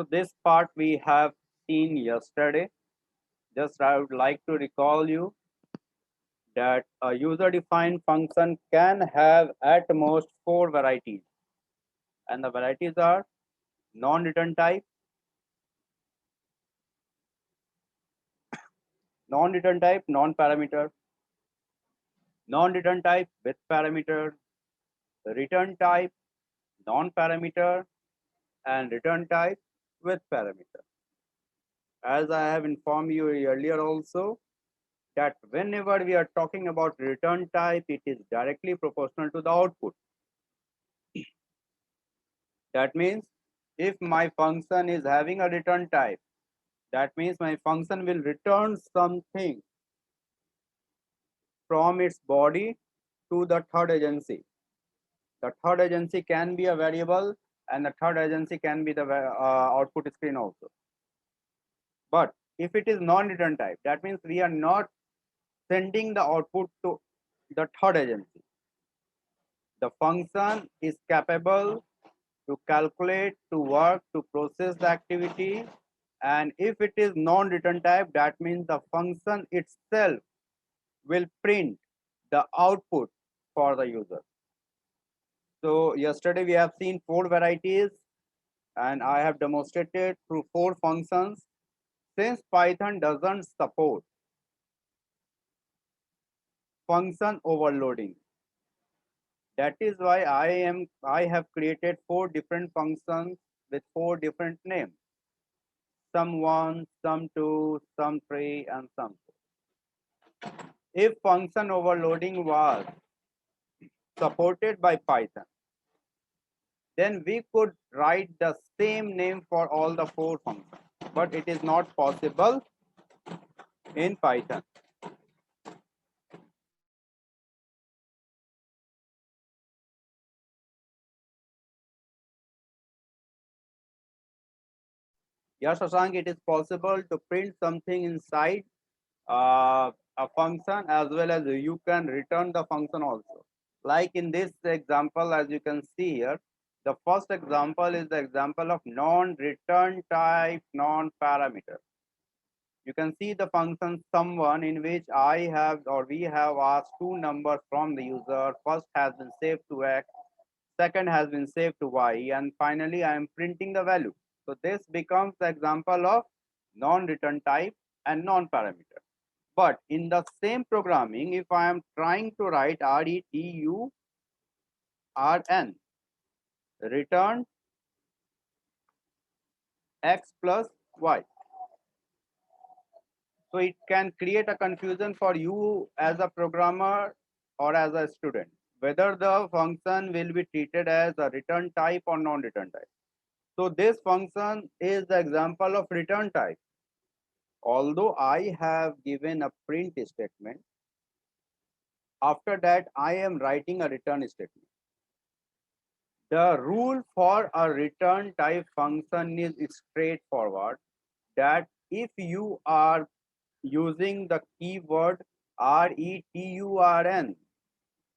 this part we have seen yesterday. Just I would like to recall you that a user-defined function can have at most 4 varieties, and the varieties are non-return type, non-parameter, non-return type with parameter, return type, non-parameter, and return type with parameter. As I have informed you earlier also, that whenever we are talking about return type, it is directly proportional to the output. That means if my function is having a return type, that means my function will return something from its body to the third agency. The third agency can be a variable, and the third agency can be the output screen also. But if it is non-return type, that means we are not sending the output to the third agency. The function is capable to calculate, to work, to process the activity, and if it is non-return type, that means the function itself will print the output for the user. So yesterday we have seen 4 varieties, and I have demonstrated through 4 functions. Since Python doesn't support function overloading, that is why I have created 4 different functions with 4 different names. Some 1, some 2, some 3, and some 4. If function overloading was supported by Python, then we could write the same name for all the 4 functions. But it is not possible in Python. Yes, Shashank, it is possible to print something inside a function, as well as you can return the function also. Like in this example, as you can see here, the first example is the example of non-return type non-parameter. You can see the function someone, in which I have or we have asked 2 numbers from the user. First has been saved to X, second has been saved to Y, and finally I am printing the value. So this becomes the example of non-return type and non-parameter. But in the same programming, if I am trying to write RETURN, return X plus Y, so it can create a confusion for you as a programmer or as a student, whether the function will be treated as a return type or non-return type. So this function is the example of return type. Although I have given a print statement, after that I am writing a return statement. The rule for a return type function is straightforward, that if you are using the keyword return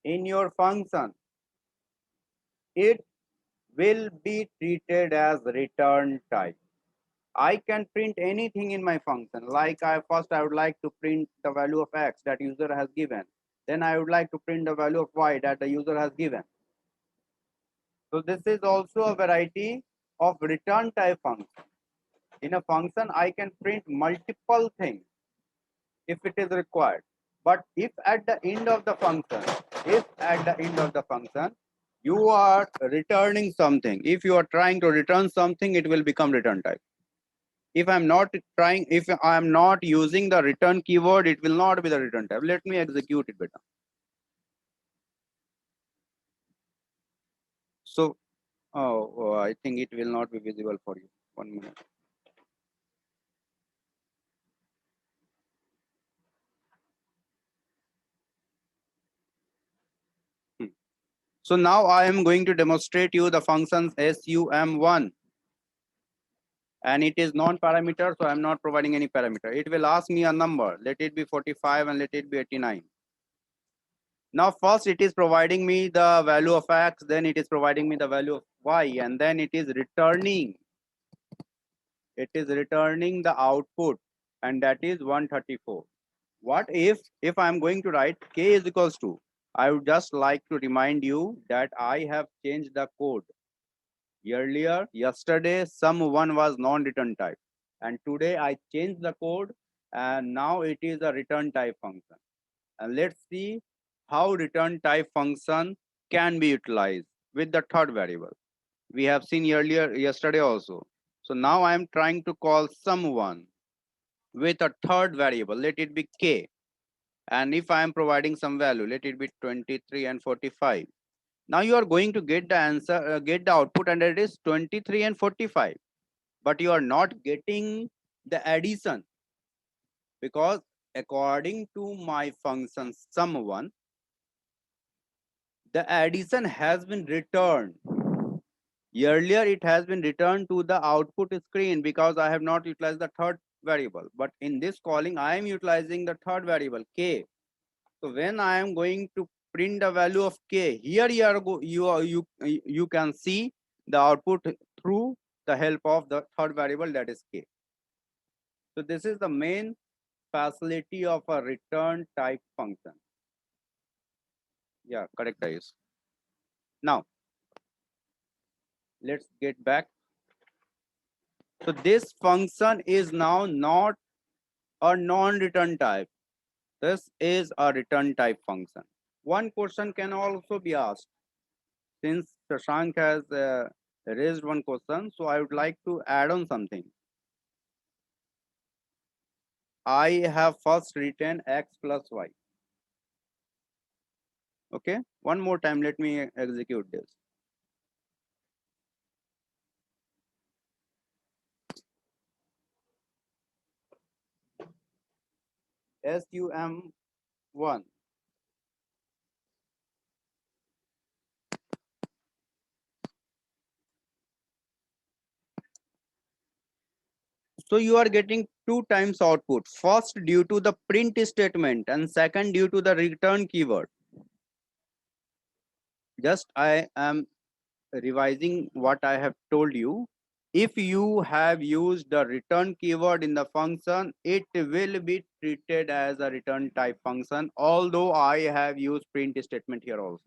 in your function, it will be treated as return type. I can print anything in my function. Like I would like to print the value of X that user has given. Then I would like to print the value of Y that the user has given. So this is also a variety of return type function. In a function, I can print multiple things if it is required. But if at the end of the function, you are returning something, if you are trying to return something, it will become return type. If I am not using the return keyword, it will not be the return type. Let me execute it better. So, I think it will not be visible for you. 1 minute. So now I am going to demonstrate you the functions sum1, and it is non-parameter, so I am not providing any parameter. It will ask me a number, let it be 45 and let it be 89. Now first it is providing me the value of X, then it is providing me the value of Y, and then it is returning It is returning the output, and that is 134. What if I'm going to write k is equals to, I would just like to remind you that I have changed the code. Earlier, yesterday, sum1 was non-return type, and today I changed the code, and now it is a return type function. And let's see how return type function can be utilized with the third variable. We have seen earlier yesterday also. So now I am trying to call sum1 with a third variable. Let it be k. And if I am providing some value, let it be 23 and 45. Now you are going to get the answer, get the output, and it is 23 and 45. But you are not getting the addition, because according to my function sum1, the addition has been returned. Earlier, it has been returned to the output screen because I have not utilized the third variable. But in this calling, I am utilizing the third variable k. So when I am going to print the value of k, here you can see the output through the help of the third variable, that is k. So this is the main facility of a return type function. Yeah, correct, Ayush. Now let's get back. So this function is now not a non-return type. This is a return type function. One question can also be asked. Since Shashank has raised one question, so I would like to add on something. I have first written x plus y. Okay, one more time, let me execute this. sum1. So you are getting two times output. First due to the print statement, and second due to the return keyword. Just I am revising what I have told you. If you have used the return keyword in the function, it will be treated as a return type function, although I have used print statement here also.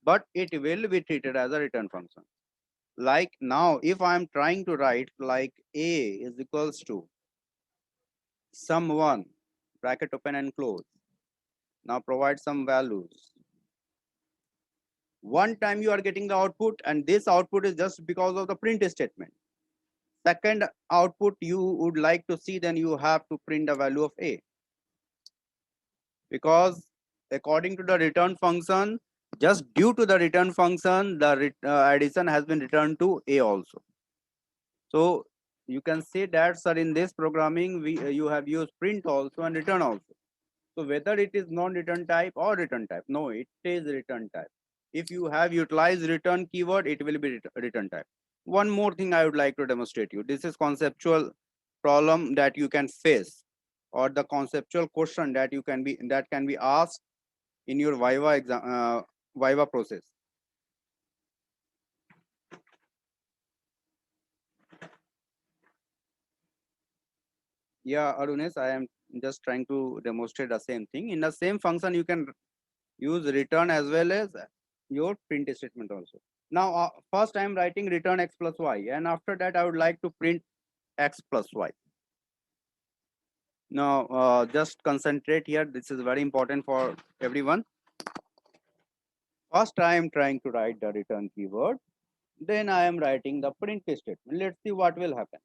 But it will be treated as a return function. Like now, if I am trying to write like a is equals to sum1, bracket open and close. Now provide some values. One time you are getting the output, and this output is just because of the print statement. Second output you would like to see, then you have to print the value of a, because according to the return function, just due to the return function, the addition has been returned to a also. So you can say that, sir, in this programming we you have used print also and return also. So whether it is non-return type or return type, no, it is return type. If you have utilized return keyword, it will be return type. One more thing I would like to demonstrate you. This is conceptual problem that you can face, or the conceptual question that can be asked in your Viva exam, Viva process. Yeah, Arunesh, I am just trying to demonstrate the same thing. In the same function, you can use return as well as your print statement also. Now, first I am writing return x plus y, and after that I would like to print x plus y. Now, just concentrate here. This is very important for everyone. First, I am trying to write the return keyword. Then I am writing the print statement. Let's see what will happen.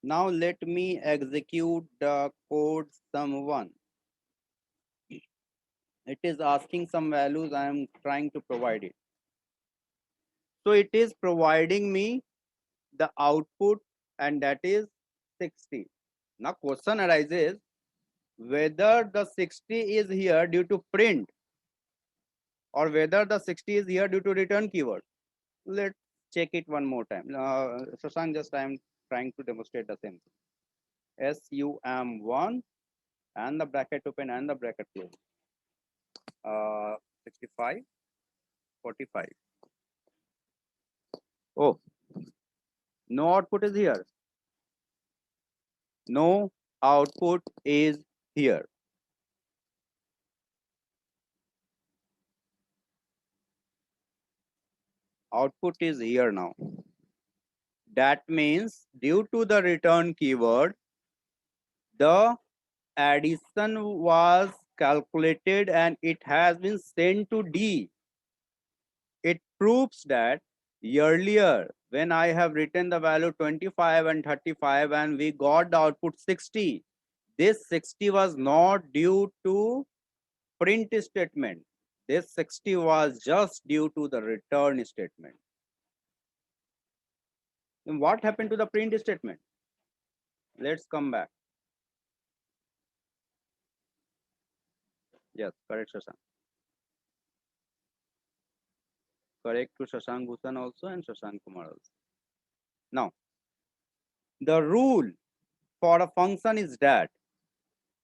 Now let me execute the code sum1. It is asking some values. I am trying to provide it. So it is providing me the output, and that is 60. Now question arises whether the 60 is here due to print or whether the 60 is here due to return keyword. Let's check it one more time. Shashank, just I am trying to demonstrate the same thing. sum1 and the bracket open and the bracket close. 65. 45. Oh, no output is here. No output is here. Output is here now. That means due to the return keyword, the addition was calculated and it has been sent to D. It proves that earlier when I have written the value 25 and 35 and we got the output 60, this 60 was not due to print statement. This 60 was just due to the return statement. And what happened to the print statement? Let's come back. Yes, correct, Shashank. Correct to Shashank Bhusan also and Shashank Kumar also. Now, the rule for a function is that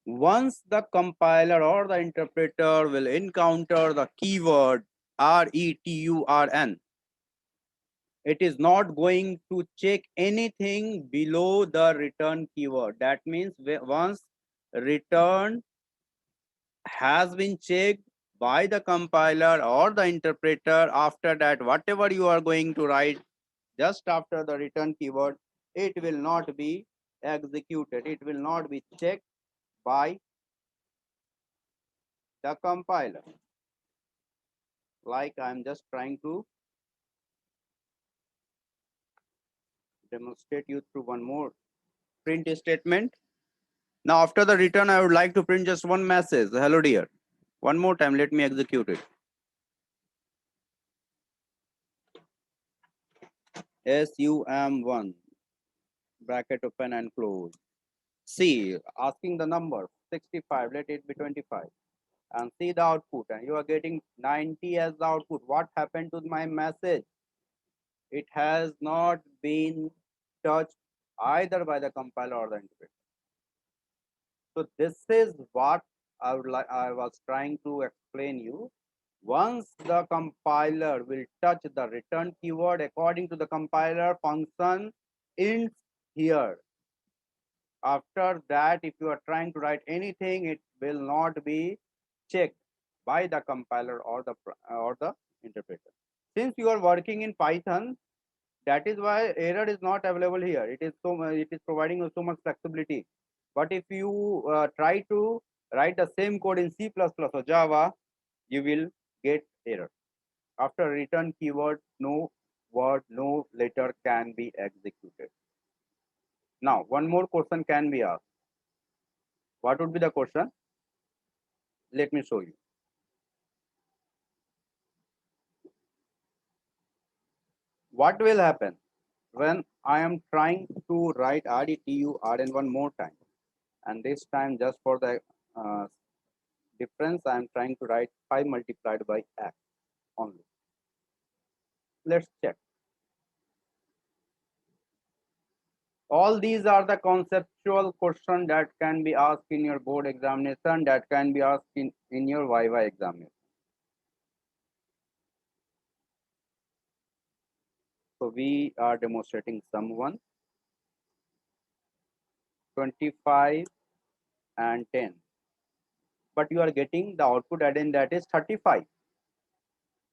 once the compiler or the interpreter will encounter the keyword return, it is not going to check anything below the return keyword. That means once return has been checked by the compiler or the interpreter, after that whatever you are going to write just after the return keyword, it will not be executed. It will not be checked by the compiler. Like I'm just trying to demonstrate you through one more print statement. Now after the return, I would like to print just one message. Hello dear. One more time, let me execute it. SUM1, bracket open and close. See, asking the number 65, let it be 25. And see the output, and you are getting 90 as the output. What happened to my message? It has not been touched either by the compiler or the interpreter. So this is what I was trying to explain you. Once the compiler will touch the return keyword, according to the compiler function ends here. After that, if you are trying to write anything, it will not be checked by the compiler or the interpreter. Since you are working in Python, that is why error is not available here. It is providing you so much flexibility. But if you try to write the same code in C++ or Java, you will get error. After return keyword, no word, no letter can be executed. Now, one more question can be asked. What would be the question? Let me show you. What will happen when I am trying to write RETURN one more time? And this time, just for the difference, I am trying to write 5 multiplied by x only. Let's check. All these are the conceptual questions that can be asked in your board examination, that can be asked in your Viva examination. So we are demonstrating sum 1, 25 and 10. But you are getting the output adding, that is 35.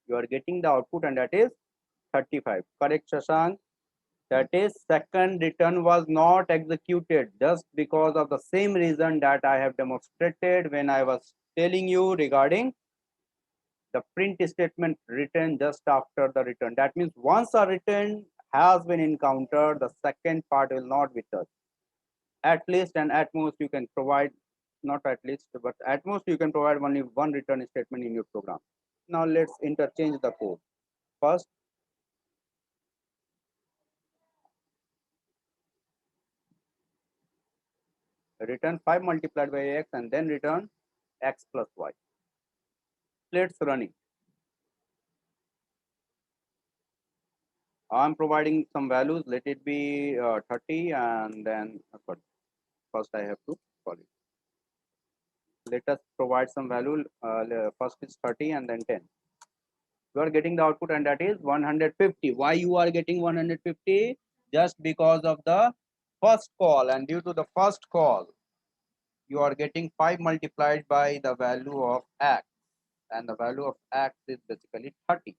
You are getting the output and that is 35. Correct, Shashank? That is, second return was not executed just because of the same reason that I have demonstrated when I was telling you regarding the print statement written just after the return. That means once a return has been encountered, the second part will not be touched. At least and at most you can provide, not at least, but at most you can provide only one return statement in your program. Now let's interchange the code. First, return 5 multiplied by x and then return x plus y. Let's run it. I'm providing some values. Let it be 30 and then first I have to call it. Let us provide some value. First is 30 and then 10. You are getting the output, and that is 150. Why you are getting 150? Just because of the first call, and due to the first call, you are getting 5 multiplied by the value of x, and the value of x is basically 30.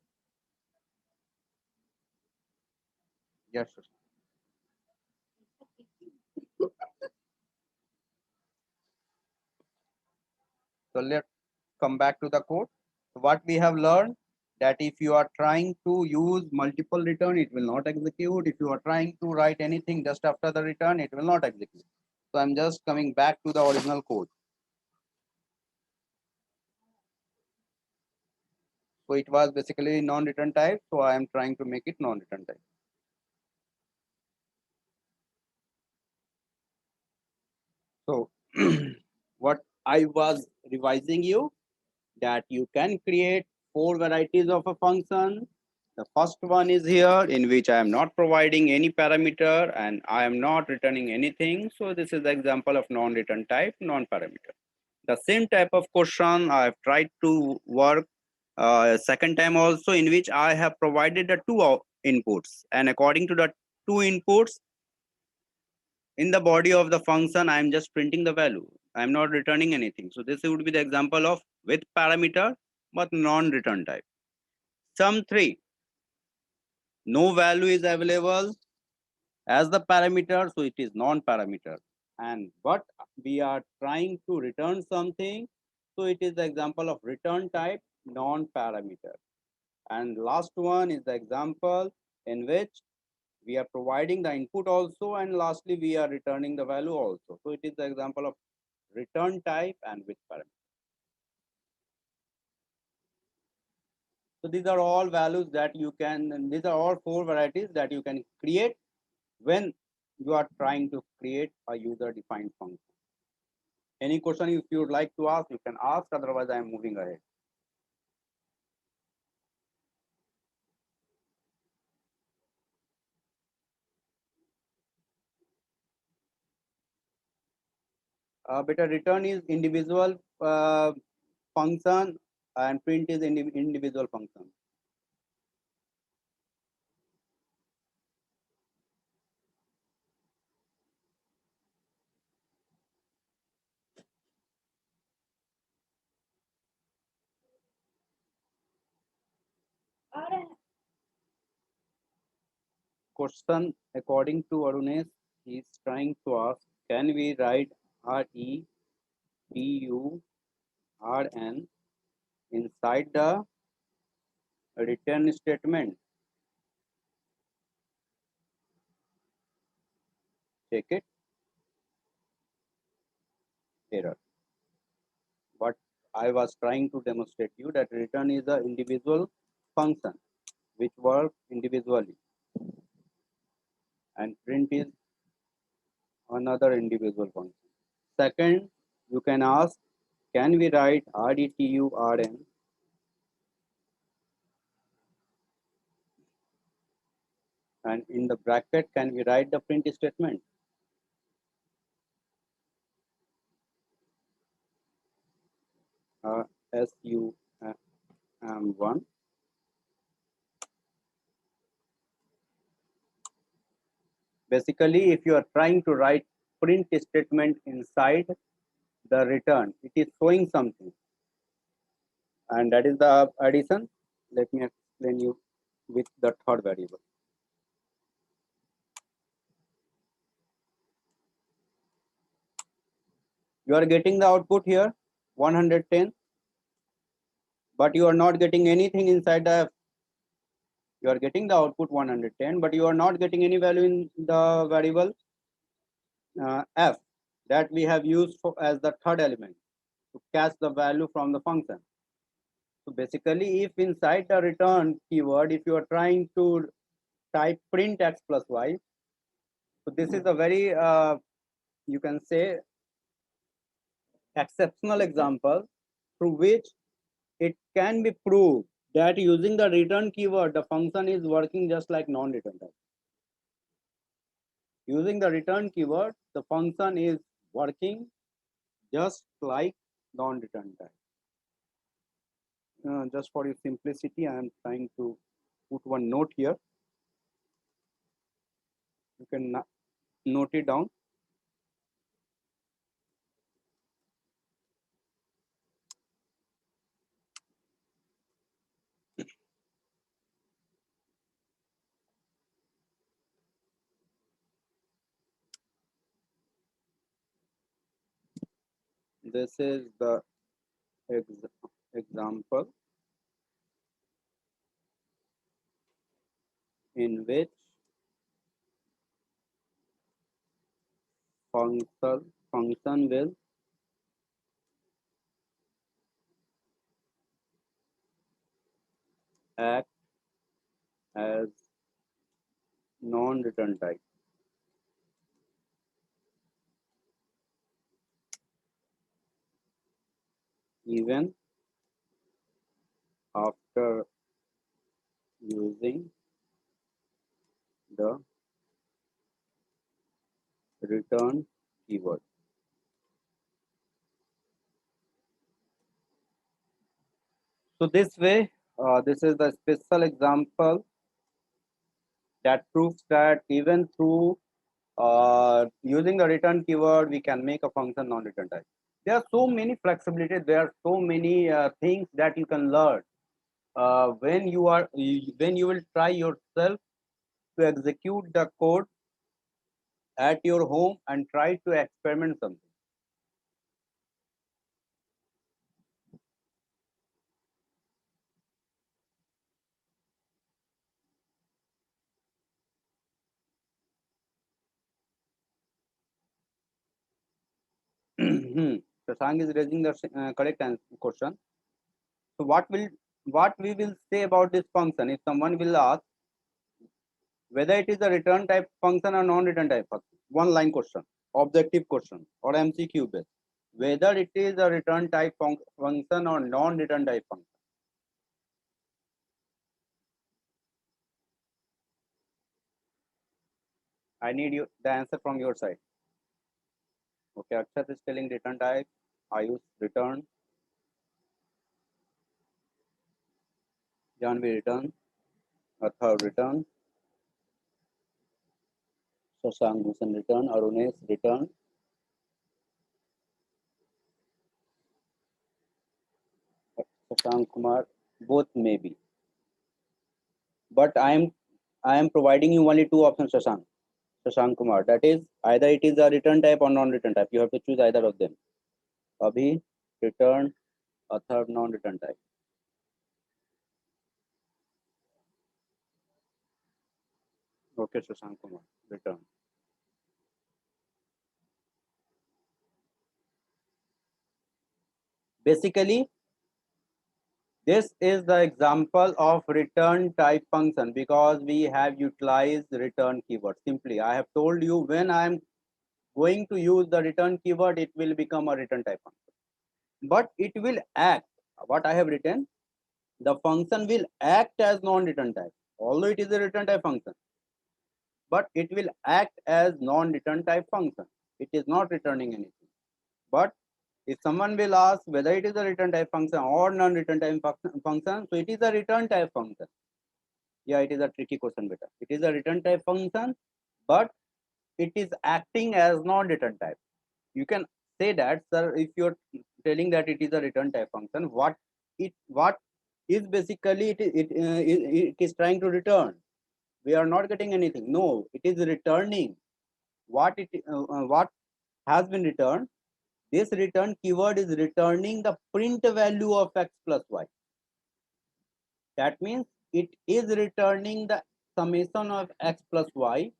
Yes, sir. So let's come back to the code. What we have learned, that if you are trying to use multiple return, it will not execute. If you are trying to write anything just after the return, it will not execute. So I'm just coming back to the original code. So it was basically non-return type. So I am trying to make it non-return type. So what I was revising you, that you can create 4 varieties of a function. The first one is here, in which I am not providing any parameter and I am not returning anything. So this is the example of non-return type, non-parameter. The same type of question I have tried to work second time also, in which I have provided the 2 inputs, and according to the 2 inputs in the body of the function, I am just printing the value. I am not returning anything. So this would be the example of with parameter but non-return type. Sum 3, no value is available as the parameter, so it is non-parameter. And but we are trying to return something, so it is the example of return type, non-parameter. And last one is the example in which we are providing the input also, and lastly we are returning the value also. So it is the example of return type and with parameter. So these are all values that you can, and these are all 4 varieties that you can create when you are trying to create a user defined function. Any question if you would like to ask, you can ask, otherwise I am moving ahead. Beta return is individual function and print is individual function. Question according to Arunesh, he is trying to ask, can we write RETURN inside the return statement? Check it. Error. What I was trying to demonstrate you, that return is an individual function which works individually, and print is another individual function. Second, you can ask, can we write RETURN and in the bracket can we write the print statement? SUM1. Basically, if you are trying to write print statement inside the return, it is showing something, and that is the addition. Let me explain you with the third variable. You are getting the output here 110, but you are not getting anything inside the f. You are getting the output 110, but you are not getting any value in the variable f that we have used for as the third element to catch the value from the function. So basically, if inside the return keyword, if you are trying to type print x plus y, so this is a very you can say exceptional example through which it can be proved that using the return keyword, the function is working just like non-return type. Using the return keyword, the function is working just like non-return type. just for your simplicity, I am trying to put one note here. You can note it down. This is the ex example in which function will act as non-return type. Even after using the return keyword. So this way, this is the special example that proves that even through using the return keyword, we can make a function non-return type. There are so many flexibilities. There are so many things that you can learn when you will try yourself to execute the code at your home and try to experiment something. Shashank is raising the correct question. So what we will say about this function? If someone will ask whether it is a return type function or non-return type function, one line question, objective question, or MCQ based, whether it is a return type function or non-return type function. I need the answer from your side. Okay, Akshat is telling return type. I use return. Janvi return. Athar return. Shashank Bhushan return. Arunesh return. Shashank Kumar, both may be. But I am providing you only two options, Shashank Kumar. That is either it is a return type or non-return type. You have to choose either of them. Abhi, return, Athar, non-return type. Okay, Shashank Kumar, return. Basically, this is the example of return type function because we have utilized return keyword. Simply, I have told you when I am going to use the return keyword, it will become a return type function. But it will act, what I have written, the function will act as non-return type. Although it is a return type function, but it will act as non-return type function. It is not returning anything. But if someone will ask whether it is a return type function or non-return type function, so it is a return type function. Yeah, it is a tricky question, beta. It is a return type function, but it is acting as non-return type. You can say that, sir, if you're telling that it is a return type function, what is basically it is trying to return? We are not getting anything. No, it is returning what has been returned. This return keyword is returning the print value of x plus y. That means it is returning the summation of x plus y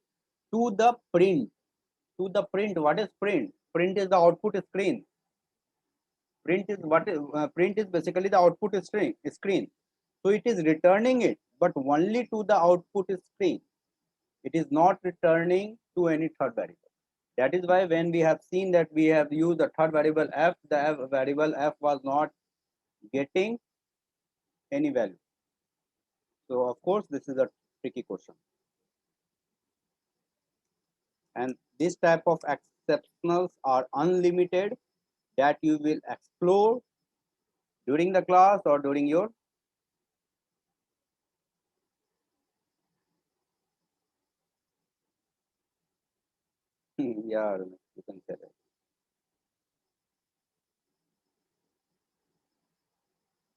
to the print. To the print. What is print? Print is the output screen. Print is basically the output screen. So it is returning it, but only to the output screen. It is not returning to any third variable. That is why when we have seen that we have used the third variable f, the variable f was not getting any value. So of course this is a tricky question. And this type of exceptionals are unlimited that you will explore During the class or during your yeah, you can say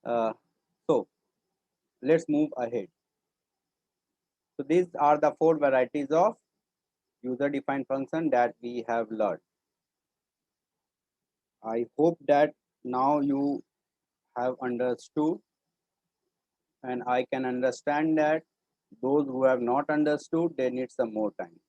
that. So let's move ahead. So these are the four varieties of user defined function that we have learned. I hope that now you have understood, and I can understand that those who have not understood, they need some more time.